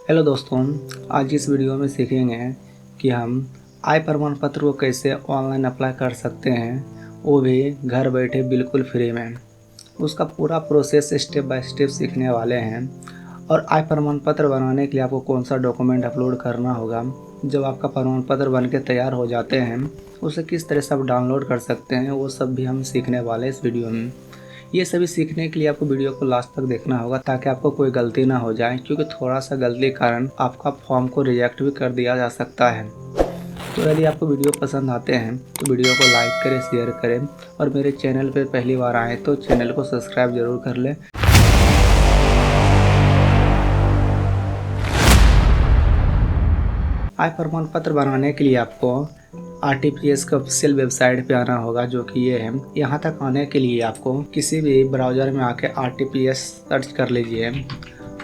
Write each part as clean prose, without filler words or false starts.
Hello दोस्तों, आज इस वीडियो में सीखेंगे कि हम आय प्रमाण पत्र को कैसे ऑनलाइन अप्लाई कर सकते हैं, वो भी घर बैठे बिल्कुल फ्री में। उसका पूरा प्रोसेस स्टेप बाय स्टेप सीखने वाले हैं। और आय प्रमाण पत्र बनाने के लिए आपको कौन सा डॉक्यूमेंट अपलोड करना होगा, जब आपका प्रमाण पत्र बन के तैयार हो जाते हैं उसे किस तरह से आप डाउनलोड कर सकते हैं, वो सब भी हम सीखने वाले हैं इस वीडियो में। ये सभी सीखने के लिए आपको वीडियो को लास्ट तक देखना होगा ताकि आपको कोई गलती ना हो जाए, क्योंकि थोड़ा सा गलती के कारण आपका फॉर्म को रिजेक्ट भी कर दिया जा सकता है। तो यदि आपको वीडियो पसंद आते हैं तो वीडियो को लाइक करें, शेयर करें और मेरे चैनल पर पहली बार आएँ तो चैनल को सब्सक्राइब जरूर कर लें। आय प्रमाण पत्र बनाने के लिए आपको RTPS के ऑफिशियल वेबसाइट पे आना होगा, जो कि ये है। यहाँ तक आने के लिए आपको किसी भी ब्राउज़र में आके RTPS सर्च कर लीजिए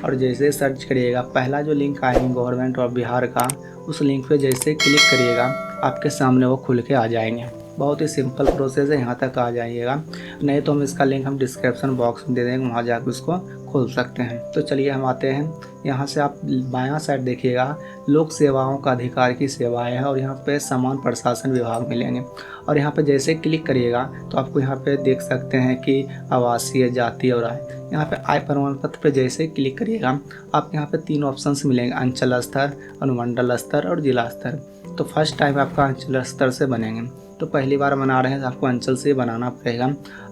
और जैसे सर्च करिएगा पहला जो लिंक आएगा गवर्नमेंट ऑफ बिहार का, उस लिंक पे जैसे क्लिक करिएगा आपके सामने वो खुल के आ जाएंगे। बहुत ही सिंपल प्रोसेस है, यहाँ तक आ जाइएगा। नहीं तो हम इसका लिंक हम डिस्क्रिप्शन बॉक्स में दे देंगे, वहाँ जाकर उसको खोल सकते हैं। तो चलिए हम आते हैं। यहाँ से आप बायां साइड देखिएगा, लोक सेवाओं का अधिकार की सेवाएं है और यहाँ पे समान प्रशासन विभाग मिलेंगे। और यहाँ पे जैसे क्लिक करिएगा तो आपको यहाँ पे देख सकते हैं कि आवासीय, जाति और आय। यहाँ पे आय प्रमाण पत्र पे जैसे क्लिक करिएगा आपको यहाँ पे 3 ऑप्शंस मिलेंगे, अंचल स्तर, अनुमंडल स्तर और जिला स्तर। तो फर्स्ट टाइम आपका अंचल स्तर से बनेंगे। तो पहली बार बना रहे हैं तो आपको अंचल से बनाना पड़ेगा।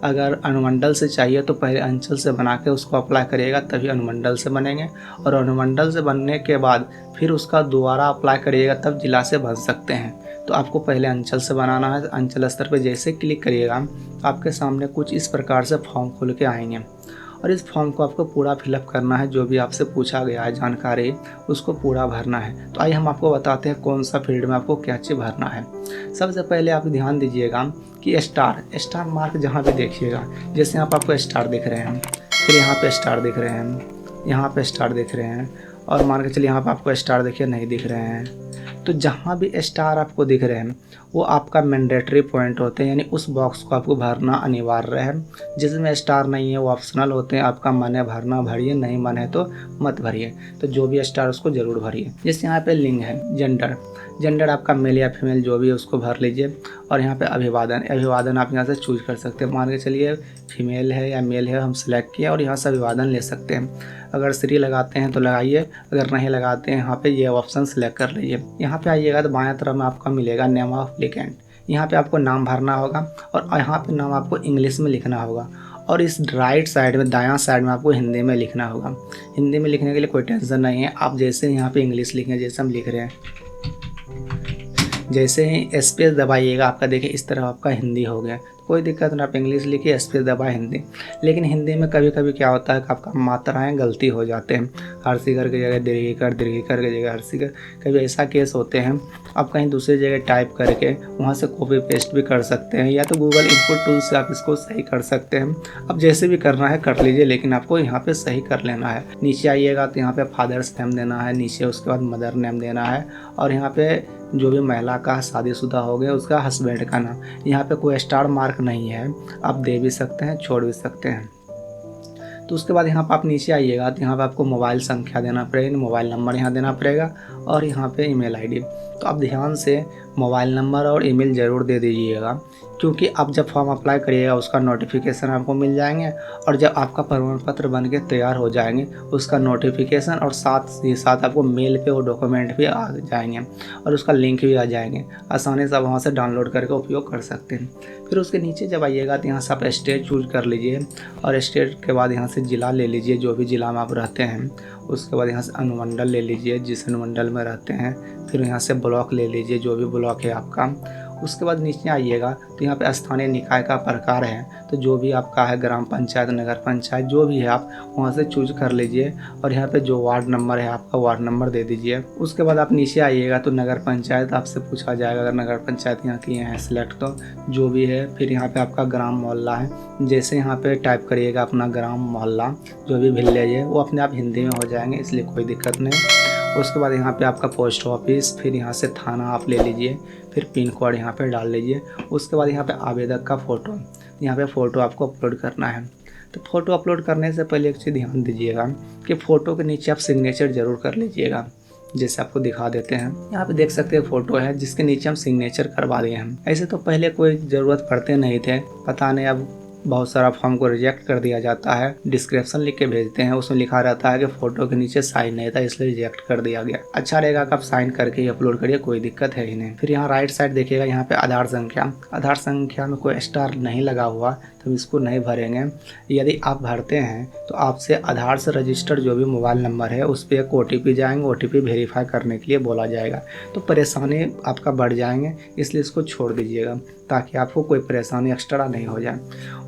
अगर अनुमंडल से चाहिए तो पहले अंचल से बना के उसको अप्लाई करिएगा, तभी अनुमंडल से बनेंगे। और अनुमंडल से बनने के बाद फिर उसका दोबारा अप्लाई करिएगा, तब जिला से बन सकते हैं। तो आपको पहले अंचल से बनाना है। अंचल स्तर पर जैसे क्लिक करिएगा आपके सामने कुछ इस प्रकार से फॉर्म खुल के आएंगे और इस फॉर्म को आपको पूरा फिलअप करना है। जो भी आपसे पूछा गया है जानकारी उसको पूरा भरना है। तो आइए हम आपको बताते हैं कौन सा फील्ड में आपको क्या चीज़ भरना है। सबसे पहले आप ध्यान दीजिएगा कि स्टार मार्क जहाँ भी देखिएगा, जैसे यहाँ पर आपको स्टार दिख रहे हैं, फिर यहाँ पे स्टार दिख रहे हैं, यहाँ पे स्टार दिख रहे हैं और मान के चलिए यहाँ पर आपको स्टार देखिए नहीं दिख रहे हैं। तो जहाँ भी स्टार आपको दिख रहे हैं वो आपका मैंडेटरी पॉइंट होते हैं, यानी उस बॉक्स को आपको भरना अनिवार्य है। जिसमें स्टार नहीं है वो ऑप्शनल होते हैं, आपका मन है भरना भरिए, नहीं मन है तो मत भरिए। तो जो भी स्टार उसको ज़रूर भरिए। जैसे यहाँ पे लिंग है, जेंडर आपका मेल या फीमेल जो भी है उसको भर लीजिए। और यहाँ पे अभिवादन आप यहाँ से चूज कर सकते हैं। मान के चलिए फीमेल है या मेल है, हम सेलेक्ट किया और यहाँ से अभिवादन ले सकते हैं। अगर श्री लगाते हैं तो लगाइए, अगर नहीं लगाते हैं यहाँ पे ये ऑप्शन सेलेक्ट कर लीजिए। यहाँ पे आइएगा तो बाएं तरफ में आपका मिलेगा नेम ऑफ एप्लीकेंट। यहाँ पे आपको नाम भरना होगा और यहाँ पे नाम आपको इंग्लिश में लिखना होगा। और इस राइट साइड में दायां साइड में आपको हिंदी में लिखना होगा। हिंदी में लिखने के लिए कोई टेंशन नहीं है, आप जैसे यहाँ पे इंग्लिश लिखेंगे जैसे हम लिख रहे हैं, जैसे ही स्पेस दबाइएगा आपका देखिए इस तरह आपका हिंदी हो गया। कोई दिक्कत ना, आप इंग्लिश लिखिए, स्पेस दबाए हिंदी। लेकिन हिंदी में कभी कभी क्या होता है कि आपका मात्राएं गलती हो जाते हैं, हर्षिकर की जगह दीर्घिकार की जगह हर्षिकर। कभी ऐसा केस होते हैं, आप कहीं दूसरी जगह टाइप करके वहाँ से कॉपी पेस्ट भी कर सकते हैं, या तो गूगल इनपुट टूल से आप इसको सही कर सकते हैं। अब जैसे भी करना है कर लीजिए, लेकिन आपको यहाँ पे सही कर लेना है। नीचे आइएगा तो यहाँ पे फादर्स नेम देना है, नीचे उसके बाद मदर नेम देना है और यहाँ पे जो भी महिला का शादीशुदा हो गया उसका हस्बैंड का नाम। यहाँ पे कोई स्टार मार्क नहीं है, आप दे भी सकते हैं, छोड़ भी सकते हैं। तो उसके बाद यहाँ पर आप नीचे आइएगा तो यहाँ पे आपको मोबाइल संख्या देना पड़ेगा, मोबाइल नंबर यहाँ देना पड़ेगा और यहाँ पे ईमेल आईडी। तो आप ध्यान से मोबाइल नंबर और ईमेल ज़रूर दे दीजिएगा, क्योंकि आप जब फॉर्म अप्लाई करिएगा उसका नोटिफिकेशन आपको मिल जाएंगे और जब आपका प्रमाण पत्र बन के तैयार हो जाएंगे उसका नोटिफिकेशन और साथ ही साथ आपको मेल पे वो डॉक्यूमेंट भी आ जाएंगे और उसका लिंक भी आ जाएंगे। आसानी से आप वहाँ से डाउनलोड करके उपयोग कर सकते हैं। फिर उसके नीचे जब आइएगा तो यहाँ से आप स्टेट चूज कर लीजिए और स्टेट के बाद यहाँ से ज़िला ले लीजिए, जो भी ज़िला में आप रहते हैं। उसके बाद यहाँ से अनुमंडल ले लीजिए, जिस अनुमंडल में रहते हैं। फिर यहाँ से ब्लॉक ले लीजिए, जो भी ब्लॉक है आपका। उसके बाद नीचे आइएगा तो यहाँ पे स्थानीय निकाय का प्रकार है, तो जो भी आपका है ग्राम पंचायत, नगर पंचायत, जो भी है आप वहाँ से चूज कर लीजिए और यहाँ पे जो वार्ड नंबर है आपका वार्ड नंबर दे दीजिए। उसके बाद आप नीचे आइएगा तो नगर पंचायत आपसे पूछा जाएगा, अगर नगर पंचायत यहाँ किए हैं सिलेक्ट तो जो भी है। फिर यहाँ पे आपका ग्राम मोहल्ला है, जैसे यहाँ पे टाइप करिएगा अपना ग्राम मोहल्ला, जो भी विलेज है वो अपने आप हिंदी में हो जाएंगे, इसलिए कोई दिक्कत नहीं। उसके बाद यहाँ पे आपका पोस्ट ऑफिस, फिर यहाँ से थाना आप ले लीजिए, फिर पिन कोड यहाँ पे डाल लीजिए। उसके बाद यहाँ पे आवेदक का फ़ोटो, यहाँ पे फ़ोटो आपको अपलोड करना है। तो फ़ोटो अपलोड करने से पहले एक चीज़ ध्यान दीजिएगा कि फ़ोटो के नीचे आप सिग्नेचर ज़रूर कर लीजिएगा। जैसे आपको दिखा देते हैं, यहाँ पे देख सकते हैं फ़ोटो है जिसके नीचे हम सिग्नेचर करवा दिए हैं। ऐसे तो पहले कोई ज़रूरत पड़ते नहीं थे, पता नहीं अब बहुत सारा फॉर्म को रिजेक्ट कर दिया जाता है। डिस्क्रिप्शन लिख के भेजते हैं, उसमें लिखा रहता है कि फ़ोटो के नीचे साइन नहीं था इसलिए रिजेक्ट कर दिया गया। अच्छा रहेगा कि आप साइन करके ही अपलोड करिए, कोई दिक्कत है ही नहीं। फिर यहाँ राइट साइड देखिएगा, यहाँ पे आधार संख्या में कोई स्टार नहीं लगा हुआ तो इसको नहीं भरेंगे। यदि आप भरते हैं तो आपसे आधार से रजिस्टर्ड जो भी मोबाइल नंबर है उस पर एक OTP जाएंगे, OTP वेरीफाई करने के लिए बोला जाएगा, तो परेशानी आपका बढ़ जाएंगे, इसलिए इसको छोड़ दीजिएगा ताकि आपको कोई परेशानी एक्स्ट्रा नहीं हो जाए।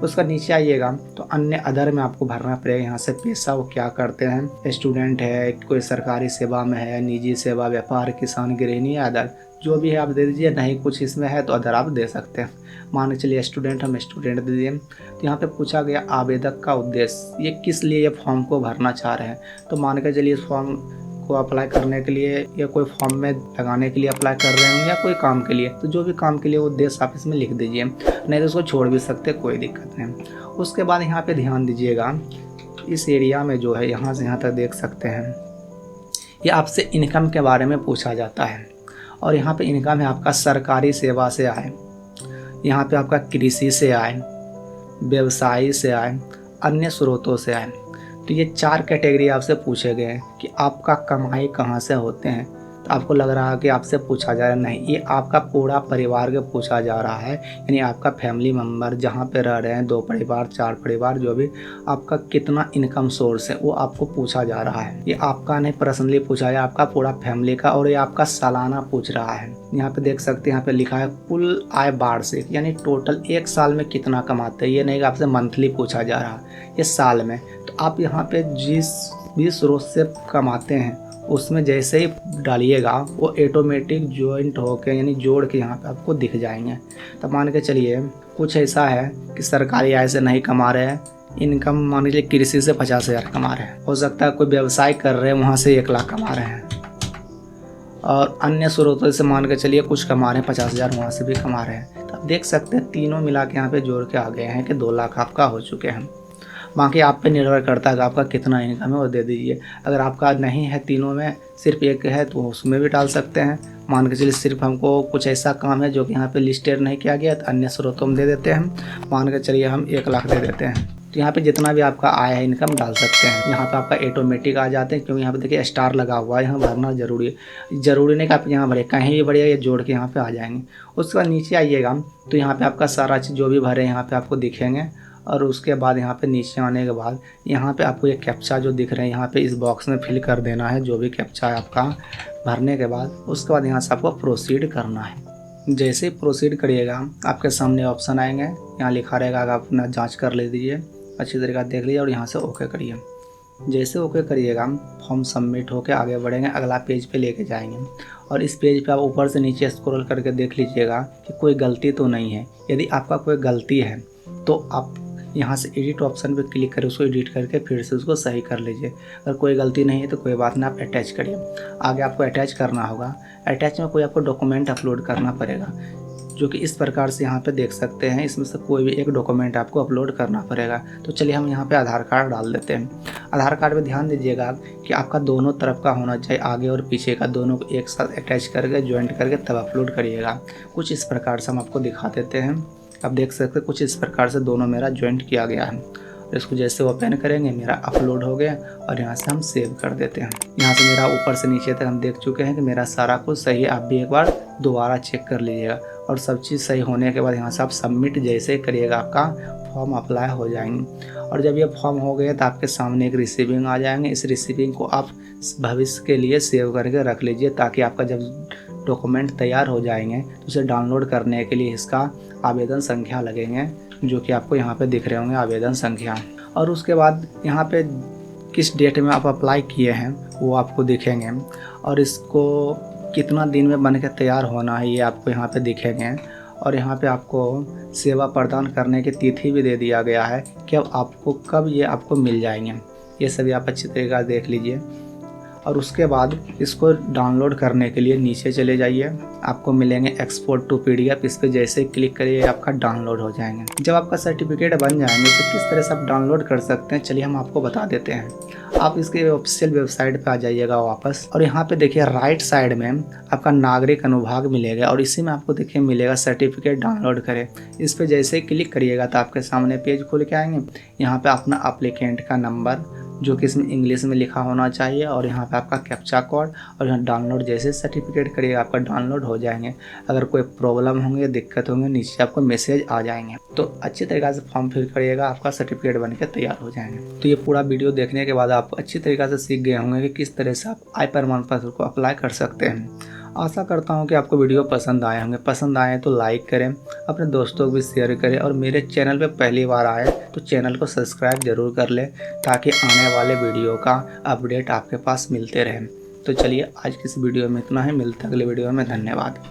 उसका नीचे आइएगा तो अन्य अदर में आपको भरना पड़ेगा। यहाँ से पेशा वो क्या करते हैं, स्टूडेंट है, कोई सरकारी सेवा में है, निजी सेवा, व्यापार, किसान, गृहिणी, अदर जो भी है आप दे दीजिए। नहीं कुछ इसमें है तो अदर आप दे सकते हैं। मान के चलिए स्टूडेंट, हम स्टूडेंट दे दिए। तो यहाँ पे पूछा गया आवेदक का उद्देश्य, ये किस लिए ये फॉर्म को भरना चाह रहे हैं। तो मान के चलिए इस फॉर्म को अप्लाई करने के लिए या कोई फॉर्म में लगाने के लिए अप्लाई कर रहे हों या कोई काम के लिए, तो जो भी काम के लिए उद्देश्य आप इसमें लिख दीजिए, नहीं तो उसको छोड़ भी सकते, कोई दिक्कत नहीं। उसके बाद यहाँ पे ध्यान दीजिएगा, इस एरिया में जो है यहाँ से यहाँ तक देख सकते हैं, ये आपसे इनकम के बारे में पूछा जाता है। और यहाँ पे इनकम है आपका सरकारी सेवा से आए, यहाँ पे आपका कृषि से आए, व्यवसाय से आए, अन्य स्रोतों से आए। तो ये 4 कैटेगरी आपसे पूछे गए हैं कि आपका कमाई कहाँ से होते हैं। तो आपको लग रहा है कि आपसे पूछा जा रहा है, नहीं, ये आपका पूरा परिवार के पूछा जा रहा है, यानी आपका फैमिली मेम्बर जहाँ पे रह रहे हैं, 2 परिवार 4 परिवार, जो भी आपका कितना इनकम सोर्स है वो आपको पूछा जा रहा है। ये आपका नहीं पर्सनली पूछा है, आपका पूरा फैमिली का, और ये आपका सालाना पूछ रहा है। यहाँ पे देख सकते हैं, यहाँ पे लिखा है कुल आय वार्षिक, यानी टोटल एक साल में कितना कमाते हैं। ये नहीं कि आपसे मंथली पूछा जा रहा है, ये साल में। तो आप यहाँ पे जिस भी स्रोत से कमाते हैं उसमें जैसे ही डालिएगा वो ऑटोमेटिक जॉइंट होके यानी जोड़ के यहाँ पे आपको दिख जाएंगे। तो मान के चलिए कुछ ऐसा है कि सरकारी आय से नहीं कमा रहे हैं, इनकम मान लीजिए कृषि से 50,000 कमा रहे हैं, हो सकता है कोई व्यवसाय कर रहे हैं वहाँ से 1 लाख कमा रहे हैं, और अन्य स्रोतों से मान के चलिए कुछ कमा रहे हैं 50,000, वहाँ से भी कमा रहे हैं। तो आप देख सकते हैं तीनों मिला के यहाँ पे जोड़ के आ गए हैं कि 2 लाख आपका हो चुके हैं। बाकी आप पे निर्भर करता है कि आपका कितना इनकम है वो दे दीजिए। अगर आपका नहीं है तीनों में, सिर्फ एक है, तो उसमें भी डाल सकते हैं। मान के चलिए सिर्फ हमको कुछ ऐसा काम है जो कि यहाँ पे लिस्टेड नहीं किया गया, तो अन्य स्रोतों में दे देते हैं। मान के चलिए हम 1 लाख दे देते हैं। तो यहाँ पे जितना भी आपका आय है इनकम डाल सकते हैं। यहाँ पे आपका ऑटोमेटिक आ जाते हैं, क्योंकि यहाँ पे देखिए स्टार लगा हुआ है, यहाँ भरना जरूरी है। ज़रूरी नहीं कि आप यहाँ भरे, कहीं भी भरिए, ये जोड़ के यहाँ पे आ जाएंगे। उसके बाद नीचे आइएगा तो यहाँ पे आपका सारा चीज़ जो भी भरे यहाँ पे आपको दिखेंगे। और उसके बाद यहाँ पे नीचे आने के बाद यहाँ पे आपको ये कैप्चा जो दिख रहे हैं यहाँ पे इस बॉक्स में फिल कर देना है, जो भी कैप्चा है आपका भरने के बाद। उसके बाद यहाँ से आपको प्रोसीड करना है। जैसे ही प्रोसीड करिएगा आपके सामने ऑप्शन आएंगे, यहाँ लिखा रहेगा, आप अपना जांच कर ले दीजिए, अच्छी तरीके देख लीजिए और यहाँ से ओके करिए। जैसे ओके करिएगा फॉर्म सबमिट होकर आगे बढ़ेंगे, अगला पेज पे लेके जाएंगे। और इस पेज पे आप ऊपर से नीचे स्क्रॉल करके देख लीजिएगा कि कोई गलती तो नहीं है। यदि आपका कोई गलती है तो आप यहाँ से एडिट ऑप्शन पे क्लिक करें, उसको एडिट करके फिर से उसको सही कर लीजिए। अगर कोई गलती नहीं है तो कोई बात नहीं, आप अटैच करिए। आगे आपको अटैच करना होगा, अटैच में कोई आपको डॉक्यूमेंट अपलोड करना पड़ेगा, जो कि इस प्रकार से यहाँ पे देख सकते हैं। इसमें से कोई भी एक डॉक्यूमेंट आपको अपलोड करना पड़ेगा। तो चलिए हम यहाँ पे आधार कार्ड डाल देते हैं। आधार कार्ड पे ध्यान दीजिएगा कि आपका दोनों तरफ का होना चाहिए, आगे और पीछे का, दोनों को एक साथ अटैच करके ज्वाइंट करके तब अपलोड करिएगा। कुछ इस प्रकार से हम आपको दिखा देते हैं। आप देख सकते हैं कुछ इस प्रकार से दोनों मेरा ज्वाइंट किया गया है। इसको जैसे ओपन करेंगे मेरा अपलोड हो गया और यहाँ से हम सेव कर देते हैं। यहाँ से मेरा ऊपर से नीचे तक हम देख चुके हैं कि मेरा सारा कुछ सही है। आप भी एक बार दोबारा चेक कर लीजिएगा और सब चीज़ सही होने के बाद यहाँ से आप सबमिट जैसे करिएगा आपका फॉर्म अप्लाई हो जाएंगे। और जब ये फॉर्म हो गए तो आपके सामने एक रिसीविंग आ जाएंगे। इस रिसीविंग को आप भविष्य के लिए सेव करके रख लीजिए, ताकि आपका जब डॉक्यूमेंट तैयार हो जाएंगे तो उसे डाउनलोड करने के लिए इसका आवेदन संख्या लगेंगे, जो कि आपको यहाँ पे दिख रहे होंगे आवेदन संख्या। और उसके बाद यहाँ पे किस डेट में आप अप्लाई किए हैं वो आपको दिखेंगे, और इसको कितना दिन में बन के तैयार होना है ये आपको यहाँ पे दिखेंगे। और यहाँ पे आपको सेवा प्रदान करने की तिथि भी दे दिया गया है कि अब आपको कब ये आपको मिल जाएंगे। ये सभी आप अच्छी तरीके से देख लीजिए। और उसके बाद इसको डाउनलोड करने के लिए नीचे चले जाइए, आपको मिलेंगे एक्सपोर्ट टू PDF। इस पर जैसे क्लिक करिए आपका डाउनलोड हो जाएंगे। जब आपका सर्टिफिकेट बन जाएंगे तो किस तरह से आप डाउनलोड कर सकते हैं, चलिए हम आपको बता देते हैं। आप इसके ऑफिशियल वेबसाइट पे आ जाइएगा वापस, और यहाँ पे देखिए राइट साइड में आपका नागरिक अनुभाग मिलेगा और इसी में आपको देखिए मिलेगा सर्टिफिकेट डाउनलोड करें। इस पर जैसे ही क्लिक करिएगा तो आपके सामने पेज खुल के आएंगे। यहाँ पे अपना एप्लीकेंट का नंबर जो कि इसमें इंग्लिश में लिखा होना चाहिए, और यहाँ पे आपका कैप्चा कोड, और यहाँ डाउनलोड जैसे सर्टिफिकेट करिएगा आपका डाउनलोड हो जाएंगे। अगर कोई प्रॉब्लम होंगे, दिक्कत होंगे, नीचे आपको मैसेज आ जाएंगे। तो अच्छी तरीके से फॉर्म फिल करिएगा, आपका सर्टिफिकेट बनकर तैयार हो जाएंगे। तो ये पूरा वीडियो देखने के बाद आप अच्छी तरीके से सीख गए होंगे कि किस तरह से आप आय प्रमाण पत्र को अप्लाई कर सकते हैं। आशा करता हूँ कि आपको वीडियो पसंद आए होंगे। पसंद आए तो लाइक करें, अपने दोस्तों को भी शेयर करें, और मेरे चैनल पे पहली बार आए तो चैनल को सब्सक्राइब जरूर कर लें ताकि आने वाले वीडियो का अपडेट आपके पास मिलते रहे। तो चलिए आज की इस वीडियो में इतना ही, मिलते हैं अगले वीडियो में। धन्यवाद।